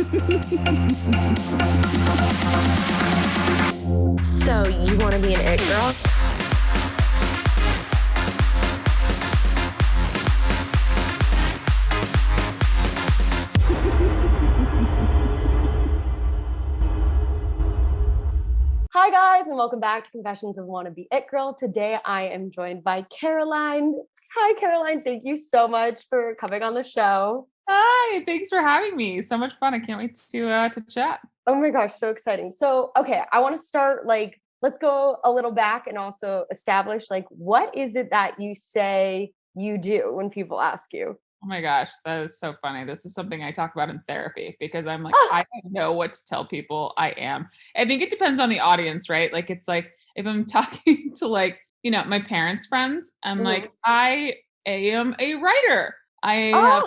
So you want to be an it girl? Hi guys, and welcome back to Confessions of Wannabe It Girl. Today I am joined by Caroline. Hi Caroline, thank you so much for coming on the show. Hi, thanks for having me. So much fun. I can't wait to chat. Oh my gosh, so exciting. So, okay, I want to start let's go a little back and also establish what is it that you say you do when people ask you? Oh my gosh, that is so funny. This is something I talk about in therapy because I'm like, I don't know what to tell people I am. I think it depends on the audience, right? Like, it's like if I'm talking to my parents' friends, I'm like, I am a writer. I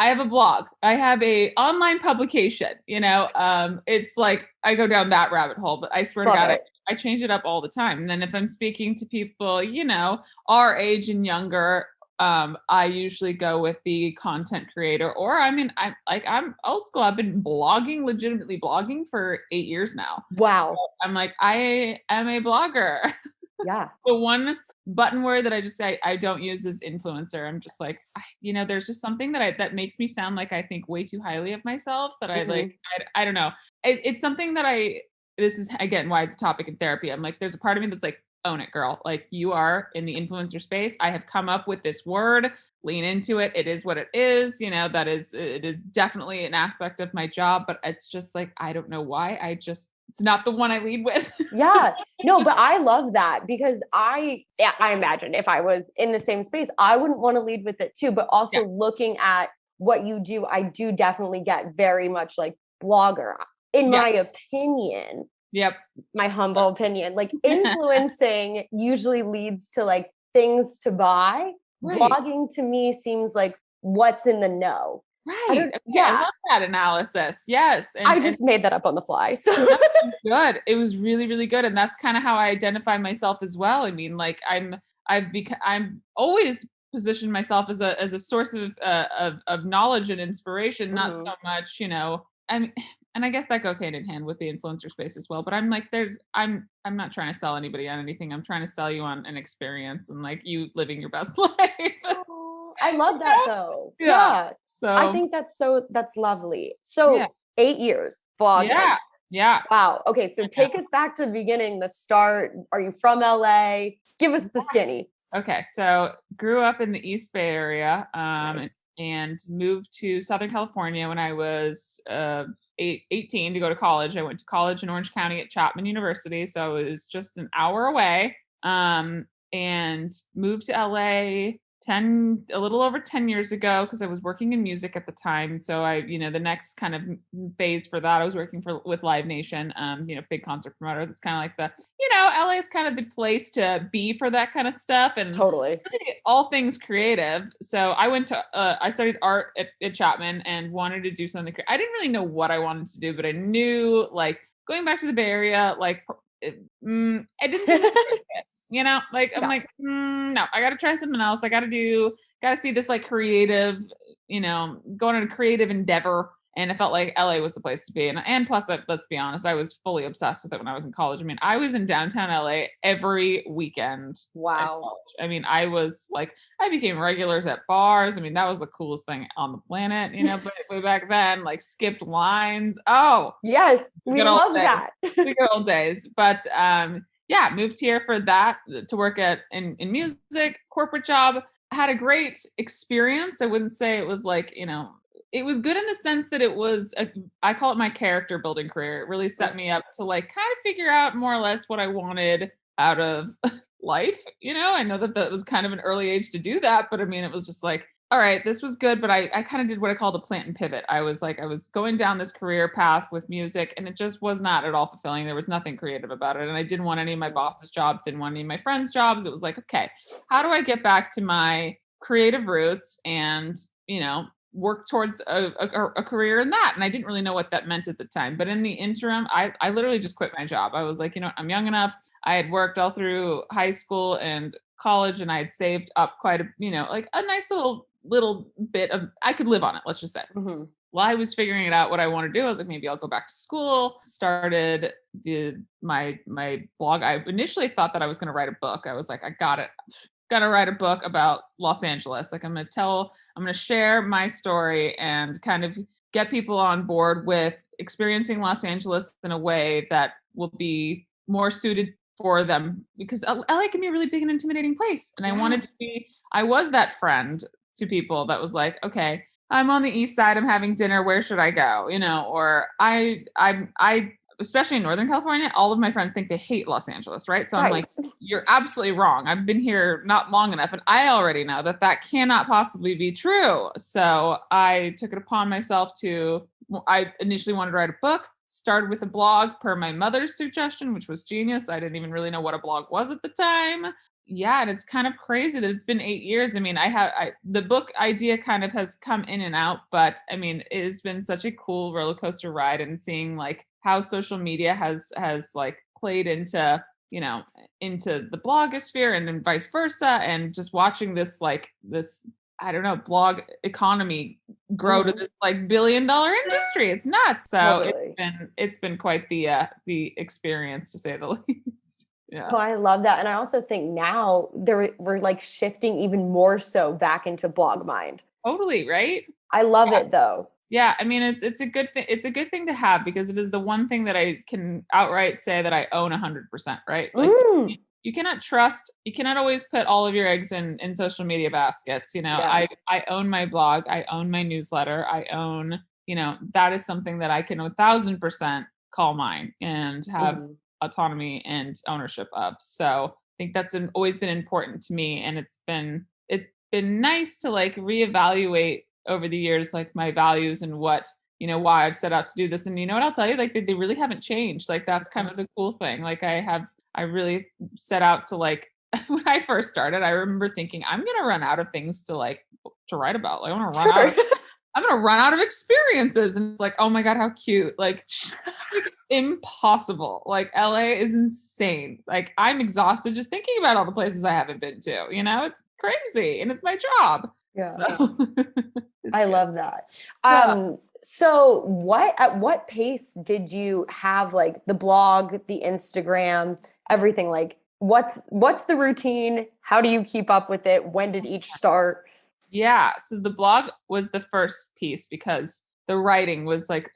have a blog. I have a online publication, it's like I go down that rabbit hole, but I swear to God, I change it up all the time. And then if I'm speaking to people, our age and younger, I usually go with the content creator, or I'm old school. I've been legitimately blogging for 8 years now. Wow. So I'm like, I am a blogger. Yeah. The one button word that I just say I don't use is influencer. I'm just like, there's just something that makes me sound like I think way too highly of myself that I don't know. It's something that this is again why it's a topic in therapy. I'm like, there's a part of me that's like, own it, girl. Like, you are in the influencer space. I have come up with this word, lean into it. It is what it is. It is definitely an aspect of my job, but it's just like, I don't know why. It's not the one I lead with. Yeah. No, but I love that because I imagine if I was in the same space, I wouldn't want to lead with it too. But also looking at what you do, I do definitely get very much like blogger, in my opinion. Yep. My humble opinion. Like, influencing usually leads to like things to buy. Right. Blogging to me seems like what's in the know. Right. Okay. I love that analysis. Yes. I just made that up on the fly. So good. It was really, really good. And that's kind of how I identify myself as well. I mean, like I'm always positioned myself as a source of knowledge and inspiration, not so much, and I guess that goes hand in hand with the influencer space as well. But I'm like, I'm not trying to sell anybody on anything. I'm trying to sell you on an experience and like you living your best life. Oh, I love that though. Yeah. So I think that's lovely. So 8 years vlogging. Yeah. Wow. Okay. So take us back to the beginning, the start. Are you from LA? Give us the skinny. Okay. So grew up in the East Bay area, and moved to Southern California when I was 18 to go to college. I went to college in Orange County at Chapman University. So it was just an hour away, and moved to LA a little over 10 years ago because I was working in music at the time. So the next kind of phase for that, I was working with Live Nation, big concert promoter. That's kind of like LA is kind of the place to be for that kind of stuff. And totally all things creative. So I studied art at Chapman and wanted to do something. I didn't really know what I wanted to do, but I knew like going back to the Bay Area, I didn't do I'm like, no, I got to try something else. I got to see this like creative, going on a creative endeavor. And I felt like LA was the place to be. And plus, let's be honest, I was fully obsessed with it when I was in college. I mean, I was in downtown LA every weekend. Wow. I mean, I became regulars at bars. I mean, that was the coolest thing on the planet, but way back then, like skipped lines. Oh, yes. We love that. The good old days. But, moved here for that to work in music, corporate job. Had a great experience. I wouldn't say it was like, it was good in the sense that it was, I call it my character building career. It really set me up to like kind of figure out more or less what I wanted out of life. I know that was kind of an early age to do that, but I mean, it was just like, all right, this was good, but I kind of did what I called a plant and pivot. I was going down this career path with music and it just was not at all fulfilling. There was nothing creative about it. And I didn't want any of my boss's jobs, didn't want any of my friends' jobs. It was like, okay, how do I get back to my creative roots and, work towards a career in that? And I didn't really know what that meant at the time. But in the interim, I literally just quit my job. I was like, I'm young enough. I had worked all through high school and college and I had saved up quite a, like a nice little bit of, I could live on it, let's just say. while I was figuring it out what I want to do, I was like, maybe I'll go back to school. Started my blog. I initially thought that I was going to write a book. I was like, I got it. Gonna write a book about Los Angeles. Like I'm gonna share my story and kind of get people on board with experiencing Los Angeles in a way that will be more suited for them, because LA can be a really big and intimidating place. And I was that friend to people that was like, okay, I'm on the east side, I'm having dinner, where should I go? Or I especially in Northern California, all of my friends think they hate Los Angeles, right? So I'm like, you're absolutely wrong. I've been here not long enough, and I already know that cannot possibly be true. So I took it upon myself I initially wanted to write a book, started with a blog per my mother's suggestion, which was genius. I didn't even really know what a blog was at the time. Yeah, and it's kind of crazy that it's been 8 years. I mean, the book idea kind of has come in and out, but I mean, it has been such a cool roller coaster ride, and seeing like how social media has like played into, into the blogosphere and then vice versa, and just watching this I don't know, blog economy grow to this like $1 billion industry. It's nuts. So Totally. it's been quite the experience, to say the least. Yeah. Oh, I love that. And I also think now we're like shifting even more so back into blog mind. Totally, right? I love it though. Yeah, I mean it's a good thing. It's a good thing to have, because it is the one thing that I can outright say that I own 100%, right? Like you cannot always put all of your eggs in social media baskets. Yeah. I own my blog, I own my newsletter, I own, that is something that I can 1,000% call mine and have autonomy and ownership of. So I think that's always been important to me, and it's been nice to like reevaluate over the years, like my values and what, why I've set out to do this. And what I'll tell you, like they really haven't changed. Like that's kind of the cool thing. Like I really set out to like, when I first started, I remember thinking I'm going to run out of things to write about. Like I'm going to run out of experiences. And it's like, oh my God, how cute. Like it's impossible. Like LA is insane. Like I'm exhausted just thinking about all the places I haven't been to, it's crazy, and it's my job. Yeah. So I love that. So at what pace did you have like the blog, the Instagram, everything? Like what's the routine? How do you keep up with it? When did each start? Yeah. So the blog was the first piece, because the writing was like,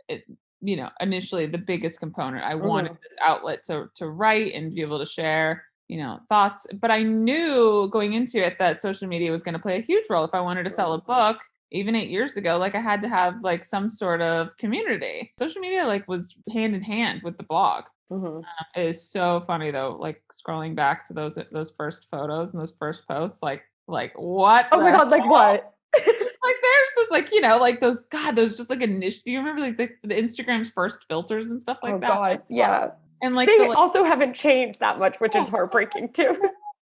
initially the biggest component. I wanted this outlet to write and be able to share, thoughts. But I knew going into it that social media was going to play a huge role. If I wanted to sell a book, even 8 years ago, like I had to have like some sort of community. Social media like was hand in hand with the blog. It is so funny though, like scrolling back to those first photos and those first posts, like what? Oh my God, like what? Like there's just like, like those just like a niche. Do you remember like the Instagram's first filters and stuff like that? Oh God, yeah. And like they also haven't changed that much, which is heartbreaking too.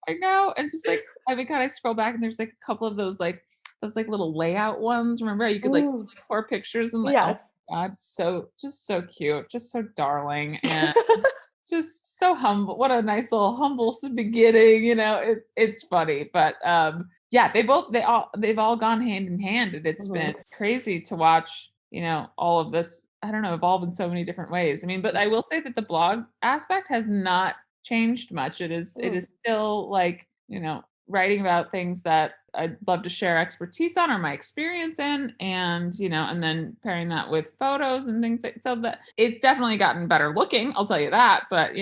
I know. And just like I scroll back and there's like a couple of those little layout ones. Remember you could like pour pictures and like, yes. Oh God, just so cute, just so darling, and just so humble. What a nice little humble beginning, it's funny. But yeah, they've all gone hand in hand, and it's been crazy to watch, all of this, I don't know, evolve in so many different ways. I mean, but I will say that the blog aspect has not changed much. It is still like, writing about things that I'd love to share expertise on or my experience in, and, and then pairing that with photos and things so that it's definitely gotten better looking. I'll tell you that. But,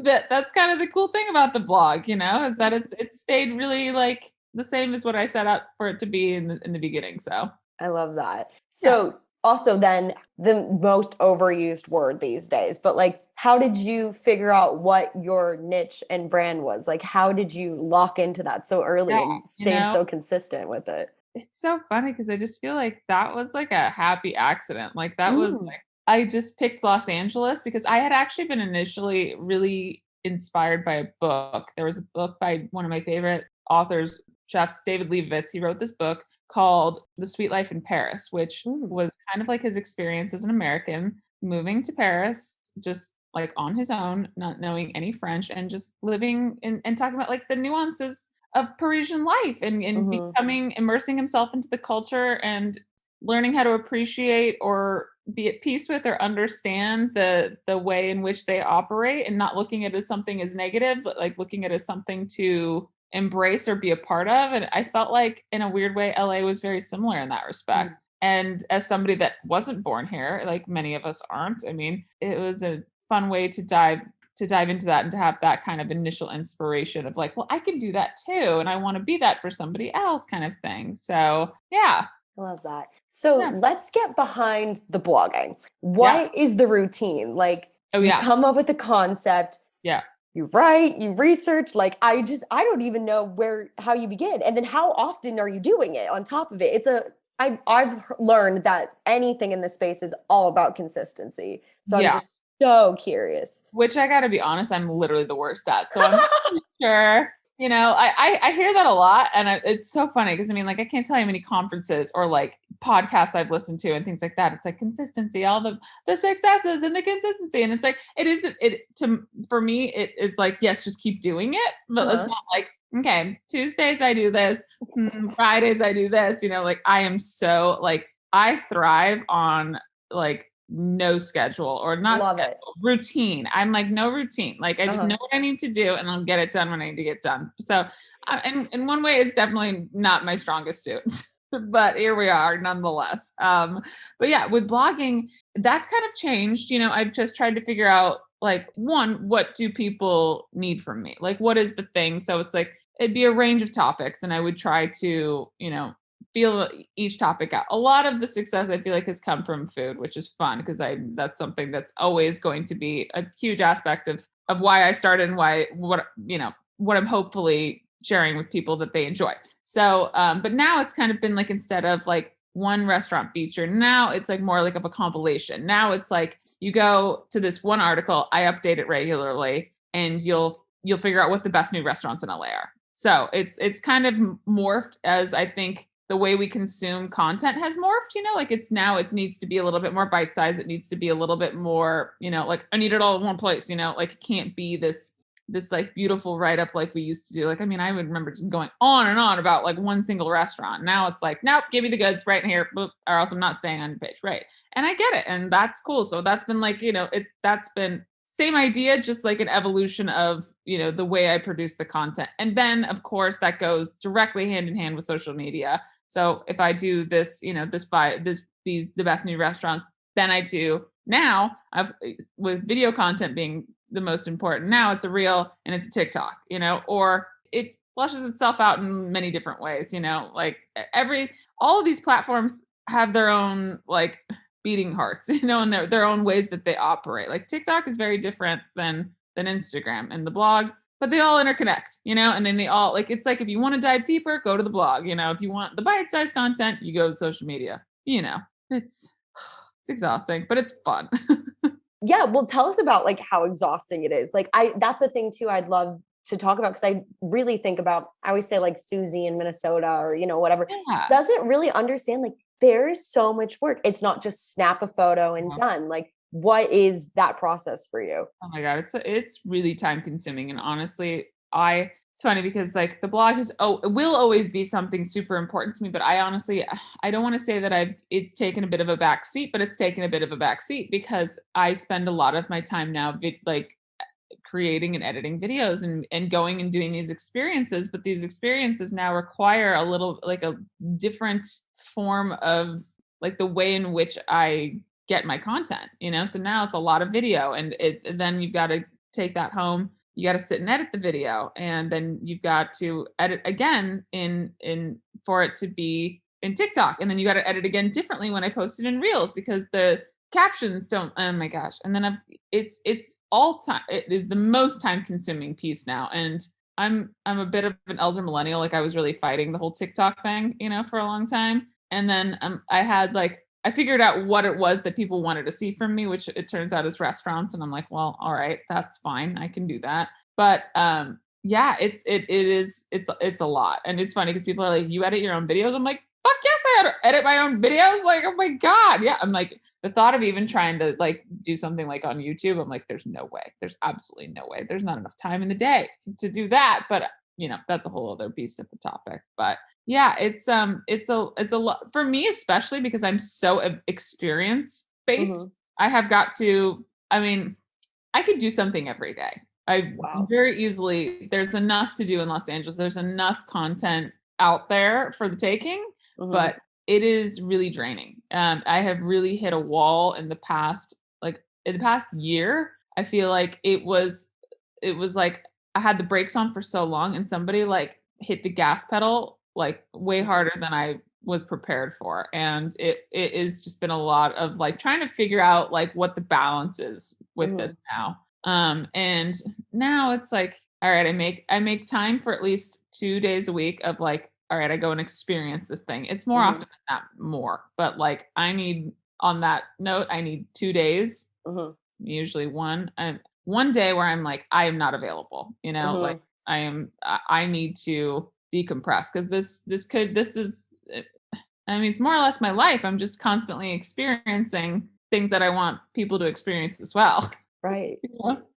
that's kind of the cool thing about the blog, is that it's stayed really like the same as what I set out for it to be in the beginning. So I love that. So also then the most overused word these days, but like, how did you figure out what your niche and brand was? Like, how did you lock into that so early and stay so consistent with it? It's so funny because I just feel like that was like a happy accident. Like that was like, I just picked Los Angeles because I had actually been initially really inspired by a book. There was a book by one of my favorite authors, chefs, David Leibovitz. He wrote this book called The Sweet Life in Paris, which was kind of like his experience as an American moving to Paris, just like on his own, not knowing any French, and just living and talking about like the nuances of Parisian life and immersing himself into the culture. And learning how to appreciate or be at peace with or understand the way in which they operate, and not looking at it as something as negative, but like looking at it as something to embrace or be a part of. And I felt like in a weird way, LA was very similar in that respect. And as somebody that wasn't born here, like many of us aren't, I mean, it was a fun way to dive into that and to have that kind of initial inspiration of like, well, I can do that too. And I want to be that for somebody else kind of thing. So yeah. I love that. So Yeah. let's get behind the blogging. Yeah. What is the routine? Like Oh you yeah. come up with a concept, Yeah. you write, you research, like I don't even know how you begin. And then how often are you doing it on top of it? I've learned that anything in this space is all about consistency. So I'm Yeah. just so curious. Which I gotta be honest, I'm literally the worst at. So I'm not really sure. You know, I hear that a lot, and it's so funny because I mean, like, I can't tell you how many conferences or like podcasts I've listened to and things like that. It's like consistency, all the successes and the consistency, and it's like it isn't it to for me. It's like yes, just keep doing it, but it's not like okay, Tuesdays I do this, Fridays I do this. You know, like I am so like I thrive on like no schedule or not Love schedule, it. routine. I'm like no routine. Like I just know what I need to do and I'll get it done when I need to get done. So, in one way, it's definitely not my strongest suit, but here we are nonetheless. But yeah, with blogging, that's kind of changed. You know, I've just tried to figure out like one, what do people need from me? Like, what is the thing? So it's like it'd be a range of topics, and I would try to, you know, feel each topic out. A lot of the success I feel like has come from food, which is fun because I that's something that's always going to be a huge aspect of why I started and why what you know what I'm hopefully sharing with people that they enjoy. So but now it's kind of been like instead of like one restaurant feature, now it's like more like of a compilation. Now it's like you go to this one article, I update it regularly, and you'll figure out what the best new restaurants in LA are. So it's kind of morphed as I think the way we consume content has morphed, you know, like it's now it needs to be a little bit more bite size. It needs to be a little bit more, you know, like I need it all in one place, you know, like it can't be this like beautiful write up like we used to do. Like, I mean, I would remember just going on and on about like one single restaurant. Now it's like, nope, give me the goods right here, boop, or else I'm not staying on your page. Right. And I get it. And that's cool. So that's been like, you know, that's been same idea, just like an evolution of, you know, the way I produce the content. And then of course that goes directly hand in hand with social media. So if I do this, you know, these the best new restaurants, then I do now I've with video content being the most important. Now it's a reel and it's a TikTok, you know, or it flushes itself out in many different ways, you know, like all of these platforms have their own like beating hearts, you know, and their own ways that they operate. Like TikTok is very different than Instagram, and the blog, but they all interconnect, you know, and then they all like it's like if you want to dive deeper, go to the blog, you know, if you want the bite-sized content, you go to social media. You know, it's exhausting, but it's fun. Yeah, well, tell us about like how exhausting it is. Like that's a thing too I'd love to talk about because I really think about I always say like Susie in Minnesota or you know whatever Yeah. doesn't really understand like there is so much work. It's not just snap a photo and done. Like what is that process for you? Oh my God, it's really time consuming. And honestly, it's funny because like the blog it will always be something super important to me. But I honestly I don't want to say that it's taken a bit of a back seat, but it's taken a bit of a back seat because I spend a lot of my time now like creating and editing videos and going and doing these experiences. But these experiences now require a little like a different form of like the way in which I get my content, you know? So now it's a lot of video and then you've got to take that home. You got to sit and edit the video and then you've got to edit again in for it to be in TikTok. And then you got to edit again differently when I post it in Reels because the captions don't, oh my gosh. And then it's all time. It is the most time consuming piece now. And I'm a bit of an elder millennial. Like I was really fighting the whole TikTok thing, you know, for a long time. And then I figured out what it was that people wanted to see from me, which it turns out is restaurants. And I'm like, well, all right, that's fine. I can do that. But yeah, it's a lot. And it's funny because people are like, you edit your own videos. I'm like, fuck yes, I edit my own videos. Like, oh my God. Yeah. I'm like, the thought of even trying to like do something like on YouTube, I'm like, there's no way. There's absolutely no way. There's not enough time in the day to do that. But you know, that's a whole other beast of the topic. But Yeah, it's a lot for me, especially because I'm so experience based. Mhm. I have got to, I mean, I could do something every day. I Wow. very easily, there's enough to do in Los Angeles. There's enough content out there for the taking, Mhm. but it is really draining. I have really hit a wall in the past year. I feel like it was like I had the brakes on for so long and somebody like hit the gas pedal like way Mhm. harder than I was prepared for. And it is just been a lot of like trying to figure out like what the balance is with this Mhm. now. And now it's like, all right, I make time for at least 2 days a week of like, all right, I go and experience this thing. It's more often Mhm. than not more, but like I need on that note, I need 2 days, Mhm. usually one day where I'm like, I am not available, like Mhm. I need to decompress because this is I mean, it's more or less my life. I'm just constantly experiencing things that I want people to experience as well. Right.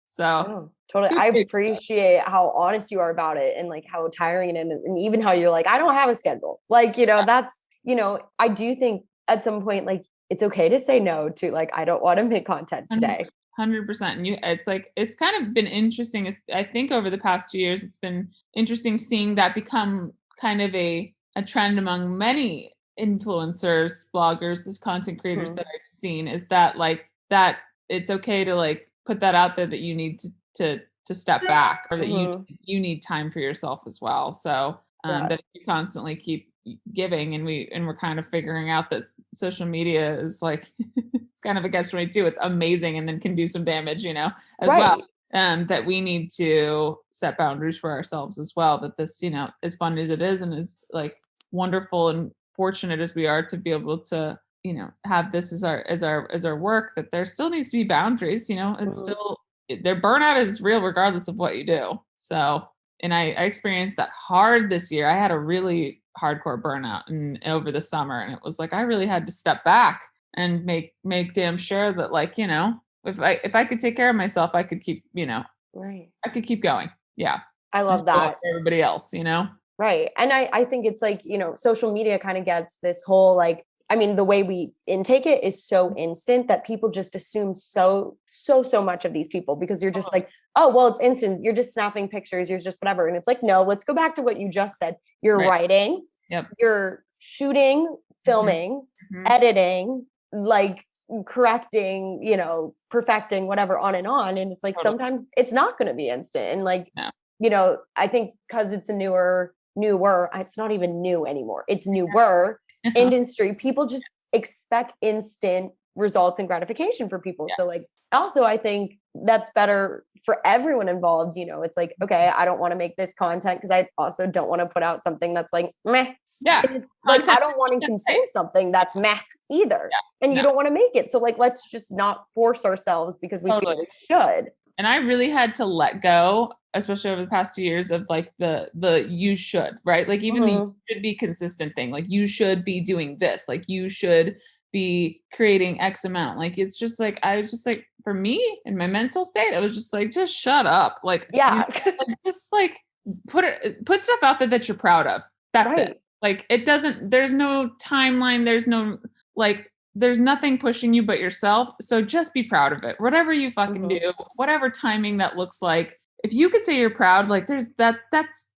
So No, totally. good I day. appreciate how honest you are about it and like how tiring it is, and even how you're like, I don't have a schedule. Like, that's, I do think at some point, like, it's okay to say no to like, I don't want to make content today. 100%. And it's like, it's kind of been interesting. I think over the past 2 years, it's been interesting seeing that become kind of a trend among many influencers, bloggers, this content creators Mhm. that I've seen is that like that it's okay to like put that out there that you need to step back or that Mhm. you need time for yourself as well. So Yeah. that if you constantly keep giving and we're kind of figuring out that social media is like it's kind of a catch-22. It's amazing and then can do some damage, as well. Right. That we need to set boundaries for ourselves as well. That this, as fun as it is and as like wonderful and fortunate as we are to be able to, have this as our work, that there still needs to be boundaries, it's Mhm. still their burnout is real regardless of what you do. So and I experienced that hard this year. I had a really hardcore burnout and over the summer, and it was like I really had to step back and make damn sure that like if I could take care of myself, I could keep Right. I could keep going. Yeah, I and love show up that. for everybody else. Right. And I think it's like, social media kind of gets this whole like, I mean, the way we intake it is so instant that people just assume so much of these people because you're just like, oh, well, it's instant. You're just snapping pictures. You're just whatever. And it's like, no, let's go back to what you just said. You're Right. writing, Yep. you're shooting, Mhm. filming, Mhm. editing, like correcting, perfecting, whatever, on and on. And it's like Totally. sometimes it's not going to be instant. And like, No. I think because it's a newer, it's not even new anymore. It's newer industry. People just expect instant results and gratification for people. Yeah. So like also I think that's better for everyone involved. It's like, okay, I don't want to make this content because I also don't want to put out something that's like meh. Yeah. And it's like Content. I don't want to consume Right. something that's meh either. And Yeah. you No. don't want to make it. So like let's just not force ourselves because we feel Totally. we should. And I really had to let go, especially over the past 2 years, of like the you should, right? Like even the you Mhm. should be consistent thing. Like you should be doing this. Like you should be creating X amount. Like it's just like I was just like for me in my mental state, I was just like, just shut up. Like Yeah. like just like put stuff out there that you're proud of. That's it. Right. Like it doesn't, there's no timeline, there's no like there's nothing pushing you but yourself. So just be proud of it. Whatever you fucking Mhm. do, whatever timing that looks like. If you could say you're proud, like there's that's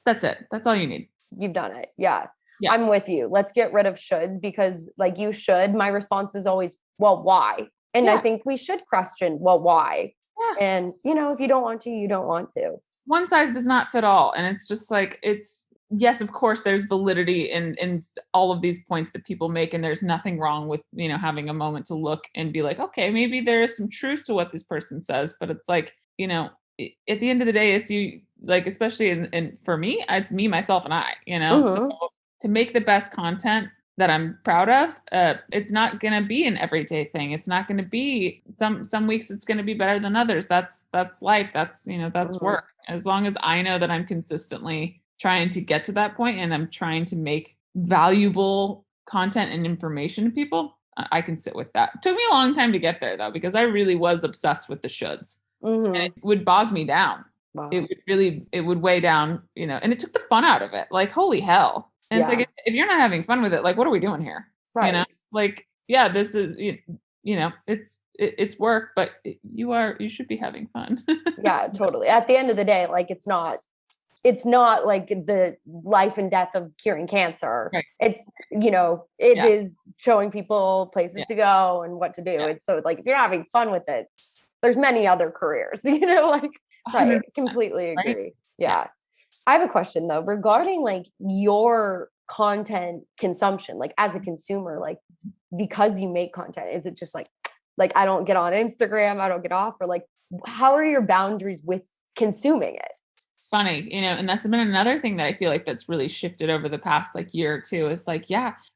it. That's all you need. You've done it. Yeah. Yeah. I'm with you. Let's get rid of shoulds because like you should, my response is always, well, why? And I Yeah. think we should question, well, why? Yeah. And if you don't want to, you don't want to. One size does not fit all. And it's just like it's yes, of course there's validity in all of these points that people make. And there's nothing wrong with, having a moment to look and be like, okay, maybe there is some truth to what this person says. But it's like, at the end of the day, it's you, like, especially in for me, it's me, myself, and I. So Mhm. to make the best content that I'm proud of, it's not gonna be an everyday thing. It's not gonna be some weeks it's gonna be better than others. That's life. That's Mhm. work. As long as I know that I'm consistently trying to get to that point and I'm trying to make valuable content and information to people, I can sit with that. It took me a long time to get there though, because I really was obsessed with the shoulds. And it Mhm. would bog me down. Wow. It would weigh down, and it took the fun out of it. Like, holy hell. And it's like, if you're not having fun with it, like, what are we doing here? You know, Right. like, yeah, this is, it's work, but you should be having fun. Yeah, totally. At the end of the day, like, it's not like the life and death of curing cancer. Right. It's, it is showing people places to go and what to do. It's so, like, if you're having fun with it, there's many other careers, like, right. Completely agree. Right? Yeah. I have a question though, regarding like your content consumption, like as a consumer, like, because you make content, is it just like I don't get on Instagram, I don't get off, or like, how are your boundaries with consuming it? Funny, and that's been another thing that I feel like that's really shifted over the past like year or two, is like,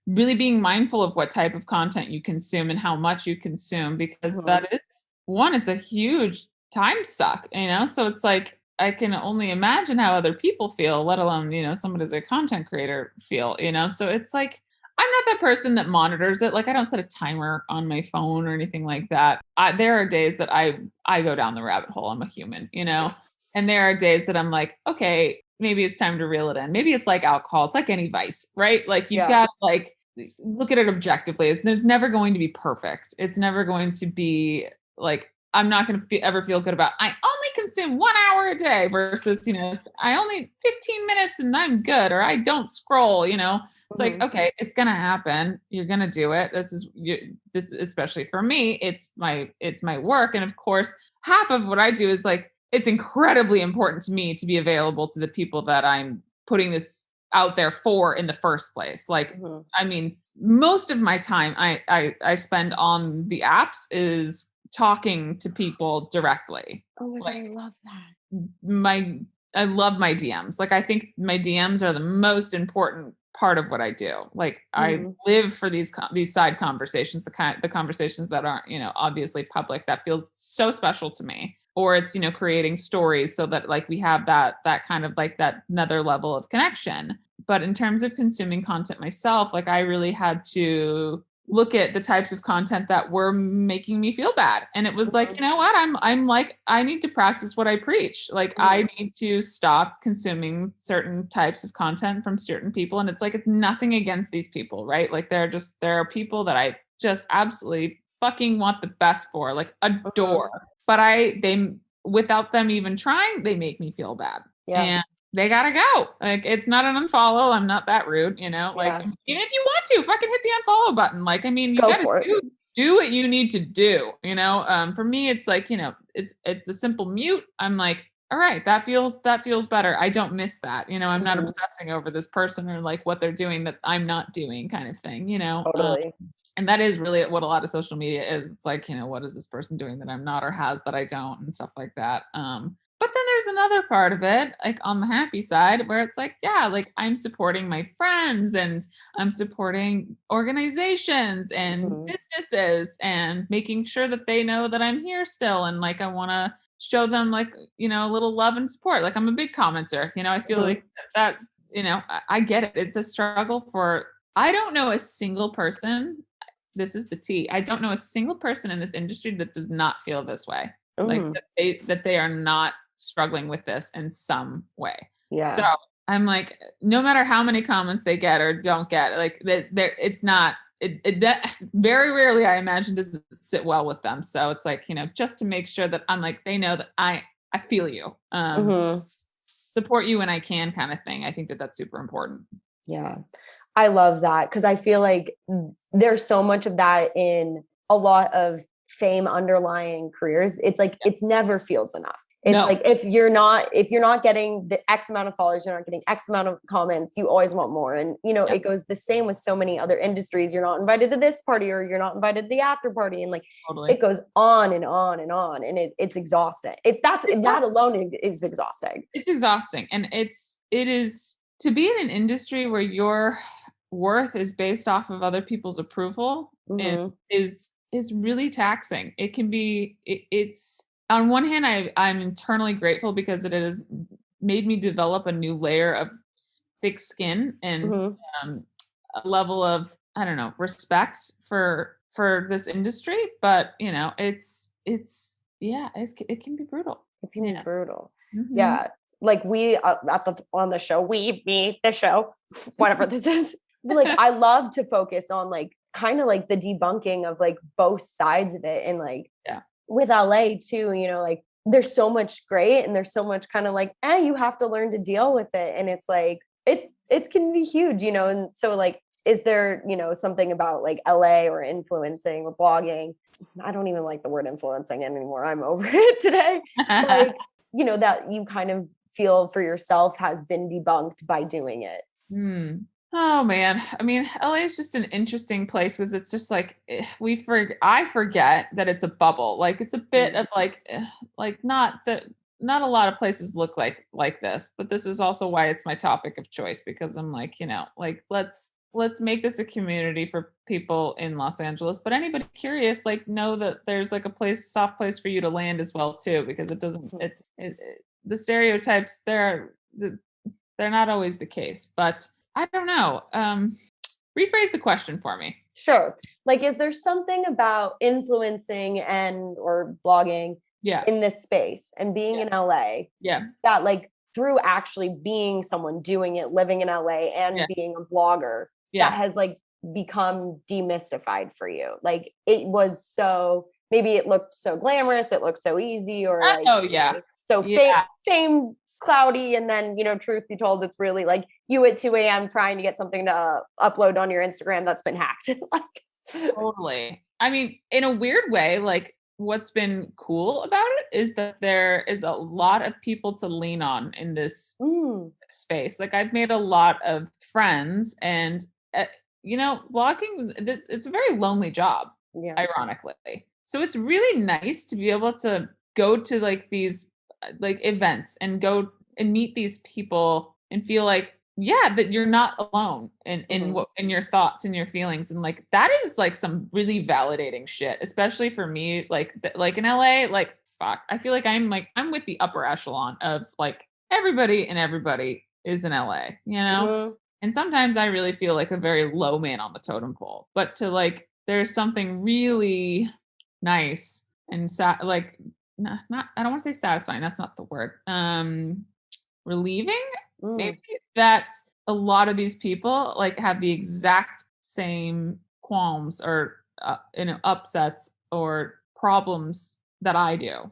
really being mindful of what type of content you consume and how much you consume, because that is one, it's a huge time suck, so it's like, I can only imagine how other people feel, let alone, somebody as a content creator feel, so it's like, I'm not that person that monitors it. Like, I don't set a timer on my phone or anything like that. There are days that I go down the rabbit hole. I'm a human, and there are days that I'm like, okay, maybe it's time to reel it in. Maybe it's like alcohol. It's like any vice, right? Like, you've got to like look at it objectively. There's never going to be perfect. It's never going to be like, I'm not going to ever feel good about, I only consume 1 hour a day versus, I only 15 minutes and I'm good, or I don't scroll, it's like, okay, it's going to happen. You're going to do it. This is especially for me, it's my work. And of course, half of what I do is like, it's incredibly important to me to be available to the people that I'm putting this out there for in the first place. Like, I mean, most of my time I spend on the apps is talking to people directly. Oh my God, I love that. I love my DMs. Like, I think my DMs are the most important part of what I do. Like, I live for these side conversations, the conversations that aren't, obviously public. That feels so special to me. Or it's, creating stories so that like we have that kind of like that another level of connection. But in terms of consuming content myself, like, I really had to look at the types of content that were making me feel bad. And it was like, you know what? I'm like, I need to practice what I preach. Like, I need to stop consuming certain types of content from certain people. And it's like, it's nothing against these people, right? Like, there are people that I just absolutely fucking want the best for, like, adore. But they without them even trying, they make me feel bad. And they gotta go. Like, it's not an unfollow. I'm not that rude, like, even if you want to fucking hit the unfollow button. Like, I mean, you gotta do what you need to do, for me, it's like, it's the simple mute. I'm like, all right, that feels better. I don't miss that. I'm not obsessing over this person or like what they're doing that I'm not doing, kind of thing, Totally. And that is really what a lot of social media is. It's like, what is this person doing that I'm not, or has that I don't, and stuff like that. But then there's another part of it, like on the happy side, where it's like, like, I'm supporting my friends and I'm supporting organizations and businesses and making sure that they know that I'm here still. And like, I want to show them like, a little love and support. Like, I'm a big commenter, I feel like that, I get it. It's a struggle I don't know a single person. This is the tea. I don't know a single person in this industry that does not feel this way. Like, that they are not struggling with this in some way. Yeah. So I'm like, no matter how many comments they get or don't get, like, it's not, very rarely, I imagine, does it sit well with them. So it's like, just to make sure that I'm like, they know that I feel you, support you when I can, kind of thing. I think that that's super important. Yeah. I love that, because I feel like there's so much of that in a lot of fame underlying careers. It's like, it's never feels enough. It's like, if you're not getting the X amount of followers, you're not getting X amount of comments, you always want more. And, it goes the same with so many other industries. You're not invited to this party, or you're not invited to the after party. And like, it goes on and on and on. And it's exhausting. That alone is exhausting. It's exhausting. And it is to be in an industry where your worth is based off of other people's approval, and is really taxing. It can be, it's, on one hand, I'm internally grateful because it has made me develop a new layer of thick skin and a level of, I don't know, respect for this industry. But it can be brutal. It can be brutal. Yeah. like we on the show, the show, whatever this is. Like I love to focus on like kind of like the debunking of like both sides of it. And like with LA too, you know, like there's so much great and there's so much kind of like, you have to learn to deal with it. And it's like, it can be huge, you know? And so like, is there, you know, something about like LA or influencing or blogging? I don't even like the word influencing anymore. I'm over it today. Like, you know, that you kind of feel for yourself has been debunked by doing it. Oh man. I mean, LA is just an interesting place because it's just like I forget that it's a bubble. Like it's a bit of like not a lot of places look like this, but this is also why it's my topic of choice, because I'm like, you know, like let's make this a community for people in Los Angeles, but anybody curious, like know that there's like a soft place for you to land as well too, because it doesn't the stereotypes they're not always the case, but I don't know. Rephrase the question for me. Sure. Like, is there something about influencing and or blogging in this space and being in LA that like through actually being someone doing it, living in LA and being a blogger that has like become demystified for you? Like it was so, maybe it looked so glamorous, it looked so easy, or like, so fame cloudy, and then, you know, truth be told, it's really like you at 2 a.m. trying to get something to upload on your Instagram that's been hacked. Like, totally. I mean, in a weird way, like what's been cool about it is that there is a lot of people to lean on in this space. Like I've made a lot of friends, and you know, blogging, it's a very lonely job, ironically. So it's really nice to be able to go to like these like events and go and meet these people and feel like that you're not alone in your thoughts and your feelings, and like that is like some really validating shit, especially for me, like in LA. Like fuck, I feel like I'm with the upper echelon of like everybody is in LA, you know. And sometimes I really feel like a very low man on the totem pole, but to like there's something really nice and like not I don't want to say satisfying, that's not the word, relieving maybe, that a lot of these people like have the exact same qualms or you know, upsets or problems that I do,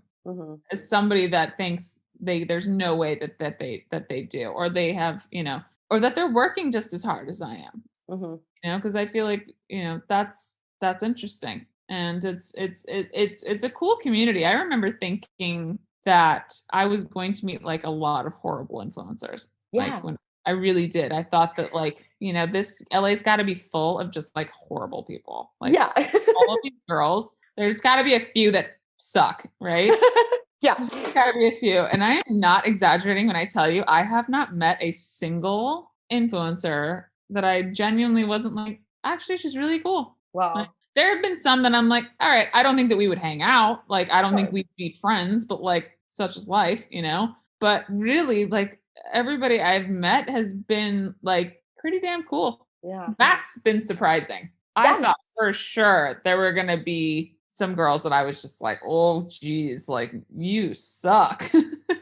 as somebody that thinks there's no way that they do, or they have, you know, or that they're working just as hard as I am, you know, because I feel like, you know, that's interesting. And it's a cool community. I remember thinking that I was going to meet like a lot of horrible influencers. Like when I really did. I thought that like, you know, this LA's got to be full of just like horrible people. Like all of these girls, there's got to be a few that suck, right? There's got to be a few. And I am not exaggerating when I tell you I have not met a single influencer that I genuinely wasn't like, actually, she's really cool. Wow. Like, there have been some that I'm like, all right, I don't think that we would hang out. Like, I don't think we'd be friends, but like, such is life, you know? But really, like, everybody I've met has been like pretty damn cool. That's been surprising. I thought for sure there were going to be some girls that I was just like, oh, geez, like, you suck.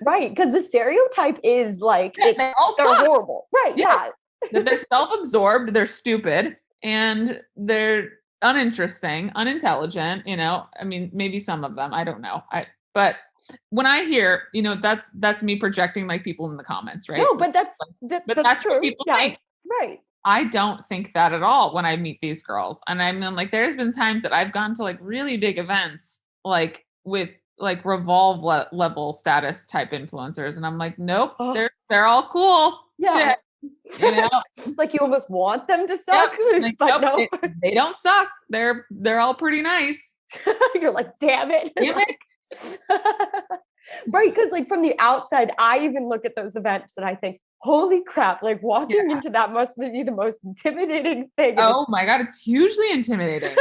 Right. Because the stereotype is like, they're horrible. Right. Yeah. That they're self-absorbed, they're stupid, and they're uninteresting, unintelligent, you know. I mean, maybe some of them, I don't know. But when I hear, you know, that's me projecting like people in the comments, right? No, but that's true. What people think. Right. I don't think that at all when I meet these girls. And I mean, like, there's been times that I've gone to like really big events, like with like Revolve level status type influencers, and I'm like, nope, they're all cool. Shit. You know, like you almost want them to suck, like, but nope, they don't suck. They're all pretty nice. You're like, damn it. Right, because like from the outside, I even look at those events and I think, holy crap, like walking into that must be the most intimidating thing. Oh my God, it's hugely intimidating.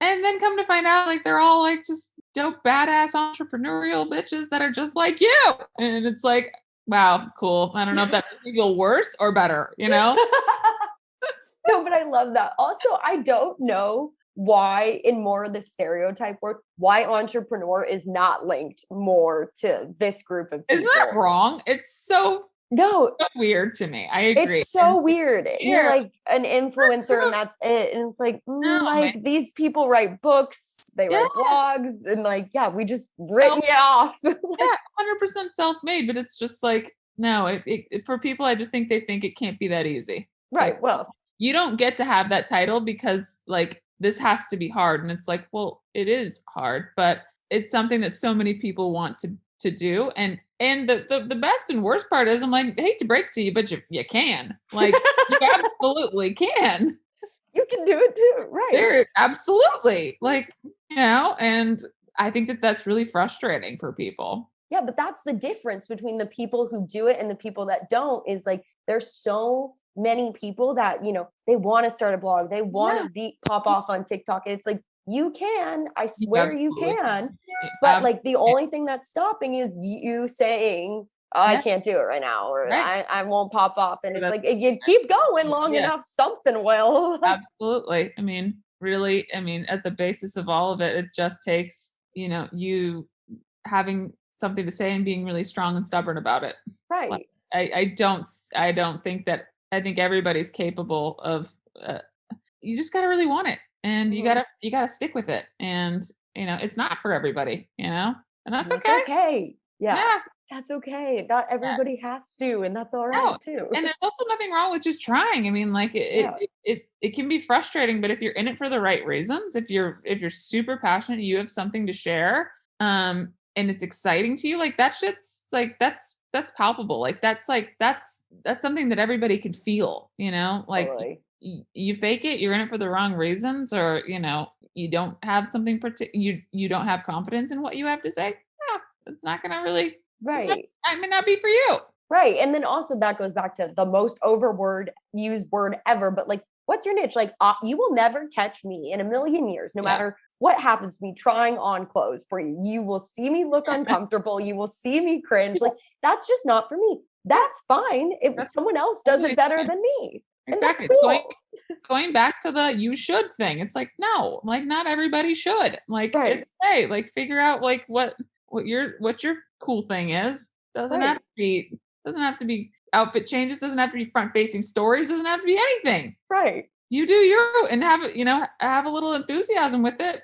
And then come to find out, like, they're all like just dope, badass entrepreneurial bitches that are just like you. And it's like, wow, cool. I don't know if that makes me feel worse or better, you know? No, but I love that. Also, I don't know why in more of the stereotype work, why entrepreneur is not linked more to this group of people. Isn't that wrong? It's so weird to me. I agree. It's so weird. You're here. like an influencer and that's it. And it's like, No, like these people write books, they write blogs, and like, yeah, we just written you off. Yeah, 100% self-made, but it's just like, no, for people, I just think they think it can't be that easy. Right. Like, Well, you don't get to have that title because like this has to be hard. And it's like, well, it is hard, but it's something that so many people want to do. And the best and worst part is I'm like, I hate to break to you, but you can. Like you absolutely can. You can do it too. Right. There absolutely. Like, and I think that that's really frustrating for people. Yeah, but that's the difference between the people who do it and the people that don't, is like there's so many people that, they want to start a blog, they want to pop off on TikTok. And it's like, you can, I swear you can. But like the only thing that's stopping is you saying, oh, I can't do it right now, or I won't pop off. And it's like, you keep going long enough, something will. Absolutely. I mean, really, at the basis of all of it, it just takes, you having something to say and being really strong and stubborn about it. Right. Like, I don't think that, I think everybody's capable of, you just got to really want it, and you gotta stick with it. And, it's not for everybody, and that's okay. Okay. Yeah. That's okay. Not everybody has to, and that's all right too. And there's also nothing wrong with just trying. I mean, like it can be frustrating, but if you're in it for the right reasons, if you're super passionate, you have something to share, and it's exciting to you, like that shit's like that's palpable. Like that's something that everybody can feel, like Totally. you fake it, you're in it for the wrong reasons, or you don't have something you don't have confidence in what you have to say. It's not gonna really I may not be for you. Right. And then also that goes back to the most used word ever, but like, what's your niche? Like, you will never catch me in a million years, no matter what happens to me trying on clothes for you. You will see me look uncomfortable. You will see me cringe. Like, that's just not for me. That's fine if someone else does it better than me. Exactly. And that's cool. Going back to the you should thing. It's like, no, like not everybody should. Like it's okay. Like figure out like what your cool thing is. Doesn't have to be outfit changes, doesn't have to be front facing stories, doesn't have to be anything. Right. You do you and have a little enthusiasm with it,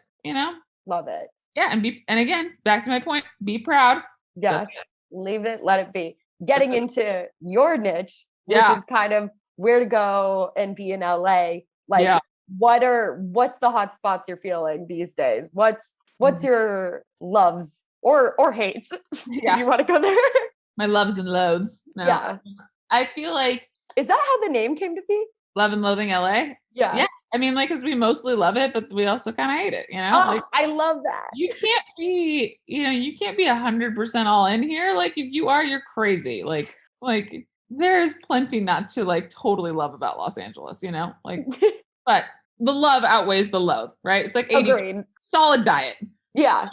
Love it. Yeah. And again, back to my point, be proud. Yeah. Leave it, let it be. Getting into your niche, which is kind of where to go and be in LA. Like what's the hot spots you're feeling these days? What's your loves or hates? Yeah. You want to go there? My loves and loathes. No. Yeah. I feel like, is that how the name came to be? Love and Loathing LA? Yeah. Yeah. I mean, like, cause we mostly love it, but we also kind of hate it, like, I love that. You can't be, you can't be 100% all in here. Like if you are, you're crazy. Like there's plenty not to like totally love about Los Angeles, like, but the love outweighs the loathe, right? It's like 80 solid diet. Yeah.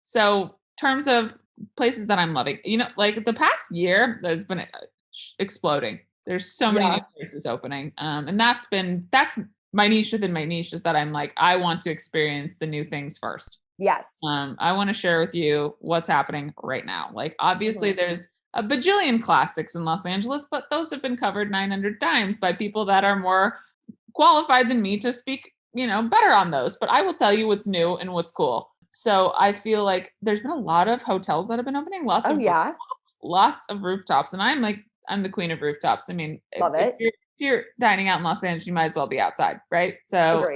So terms of places that I'm loving, like the past year, there's been exploding. There's so many new places opening. And that's my niche within my niche, is that I'm like, I want to experience the new things first. Yes. I want to share with you what's happening right now. Like obviously there's a bajillion classics in Los Angeles, but those have been covered 900 times by people that are more qualified than me to speak, better on those. But I will tell you what's new and what's cool. So I feel like there's been a lot of hotels that have been opening, lots of rooftops. And I'm the queen of rooftops. I mean, if you're dining out in Los Angeles, you might as well be outside, right? So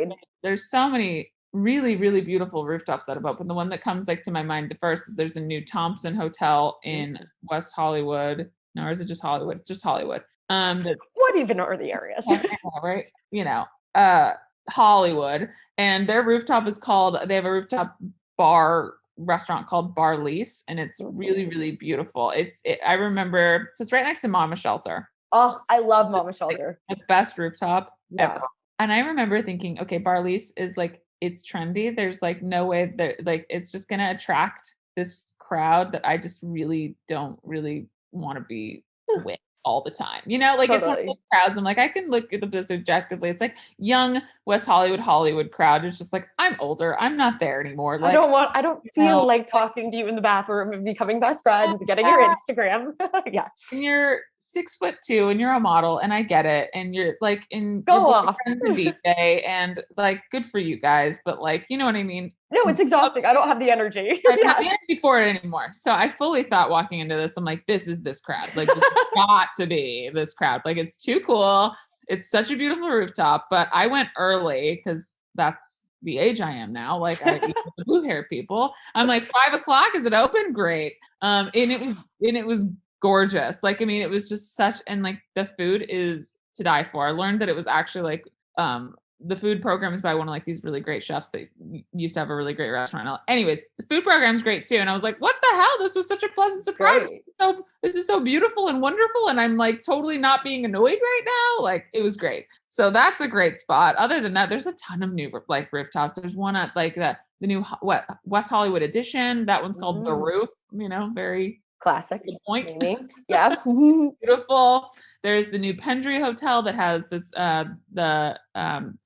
there's so many really, really beautiful rooftops that have opened. The one that comes like to my mind the first is there's a new Thompson Hotel in West Hollywood. No, or is it just Hollywood? It's just Hollywood. What even are the areas? Right? Hollywood. And their rooftop is they have a rooftop restaurant called Bar Lease, and it's really, really beautiful. I remember, so it's right next to Mama Shelter. Oh, I love Mama Shelter. The best rooftop ever. And I remember thinking, okay, Bar Lease is like, it's trendy. There's like no way that like it's just gonna attract this crowd that I just really don't really want to be with. all the time. You know, like it's one of those crowds. I'm like, I can look at this objectively. It's like young West Hollywood crowd. It's just like, I'm older. I'm not there anymore. Like, I don't feel like talking to you in the bathroom and becoming best friends, getting your Instagram. Yeah. And you're 6'2" and you're a model, and I get it. And you're like, and go off a DJ, and like, good for you guys. But like, you know what I mean? No, it's exhausting. I don't have the energy. I don't have the energy for it anymore. So I fully thought walking into this, I'm like, this is this crowd. Like, it's got to be this crowd. Like, it's too cool. It's such a beautiful rooftop. But I went early because that's the age I am now. Like, I eat with the blue hair people. I'm like, 5:00, is it open? Great. And it was gorgeous. Like, I mean, it was just such, and like the food is to die for. I learned that it was actually like the food program is by one of like these really great chefs that used to have a really great restaurant. Anyways, the food program's great too. And I was like, what the hell? This was such a pleasant surprise. So this is so beautiful and wonderful. And I'm like totally not being annoyed right now. Like, it was great. So that's a great spot. Other than that, there's a ton of new like rooftops. There's one at like the new West Hollywood edition. That one's called The Roof, you know, very classic point. Yeah. Beautiful. There's the new Pendry Hotel that has this a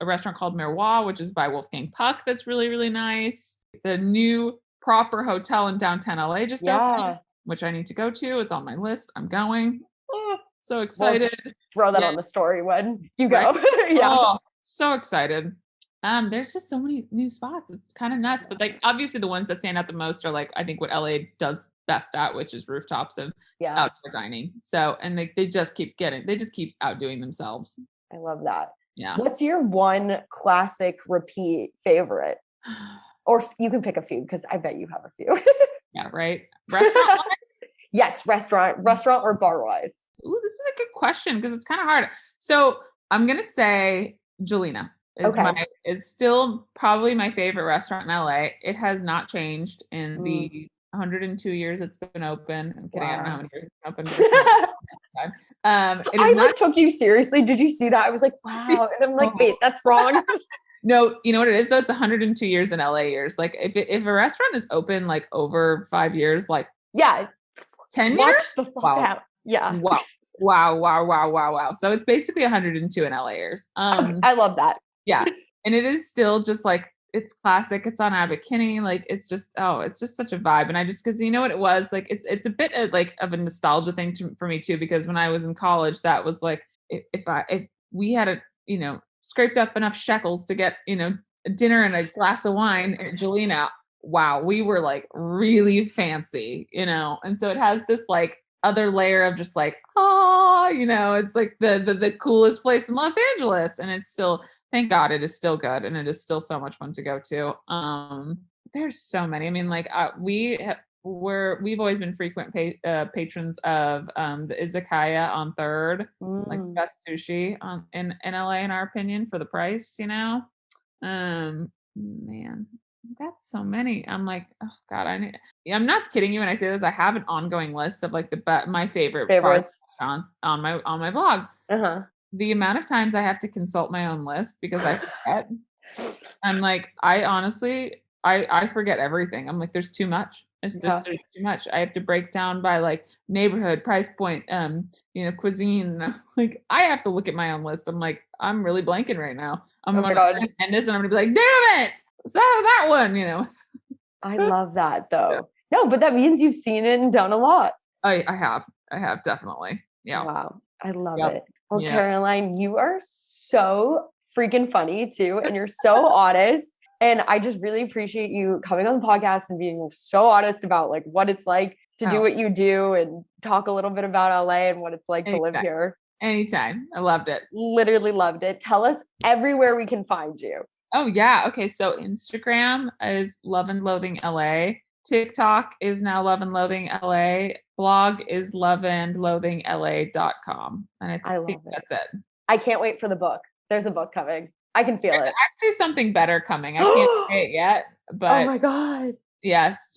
restaurant called Miroir, which is by Wolfgang Puck. That's really, really nice. The new proper hotel in downtown LA just opened, which I need to go to. It's on my list. I'm going. Oh, so excited. We'll throw that on the story when you go. Right? Oh, so excited. There's just so many new spots. It's kind of nuts. But like, obviously the ones that stand out the most are like, I think what LA does best at, which is rooftops and outdoor dining. So, and they just keep outdoing themselves. I love that. Yeah. What's your one classic repeat favorite? Or you can pick a few, because I bet you have a few. Yeah, right. Restaurant? Yes, restaurant or bar wise. Ooh, this is a good question because it's kind of hard. So I'm gonna say Jelena is still probably my favorite restaurant in LA. It has not changed in the 102 years it's been open. I'm kidding. Wow. I don't know how many years it's been open. I took you seriously. Did you see that? I was like, wow. And I'm like, wait, that's wrong. No, you know what it is though? It's 102 years in LA years. Like if a restaurant is open like over 5 years, like 10 years? The fuck out. Yeah. Wow. So it's basically 102 in LA years. I love that. Yeah. And it is still just like, it's classic. It's on Abbot Kinney. Like, it's just such a vibe. And I just, cause you know what it was like, it's a bit of like of a nostalgia thing for me too, because when I was in college, that was like, if we had scraped up enough shekels to get, a dinner and a glass of wine at Jelena, wow, we were like really fancy, and so it has this like other layer of just like, it's like the coolest place in Los Angeles. And it's still, thank God it is still good. And it is still so much fun to go to. There's so many. I mean, like we've always been frequent patrons of the Izakaya on 3rd, like best sushi in LA, in our opinion, for the price, man, that's so many. I'm like, oh God, I'm not kidding you when I say this. I have an ongoing list of like my favorites on my blog. The amount of times I have to consult my own list because I forget. I'm like, I honestly forget everything. I'm like, there's too much. There's too much. I have to break down by like neighborhood, price point, cuisine. Like, I have to look at my own list. I'm like, I'm really blanking right now. I'm going to end this and I'm going to be like, damn it. Is that one, I love that though. Yeah. No, but that means you've seen it and done a lot. I have definitely. Yeah. Wow. I love it. Well, Caroline, you are so freaking funny too. And you're so honest. And I just really appreciate you coming on the podcast and being so honest about like what it's like to do what you do and talk a little bit about LA and what it's like to live here. Anytime. I loved it. Literally loved it. Tell us everywhere we can find you. Oh yeah. Okay. So Instagram is Love and Loathing LA. TikTok is now Love and Loathing LA. Blog is loveandloathingla.com. And I think that's it. I can't wait for the book. There's a book coming. I can feel it. Actually something better coming. I can't say it yet, but oh my God. Yes.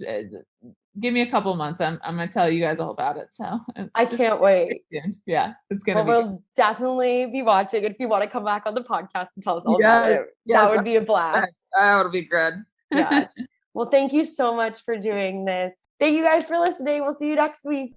Give me a couple months. I'm going to tell you guys all about it. So I can't wait. Yeah, it's going to be. We'll definitely be watching. If you want to come back on the podcast and tell us all about it, that would be a blast. That would be good. Yeah. Well, thank you so much for doing this. Thank you guys for listening. We'll see you next week.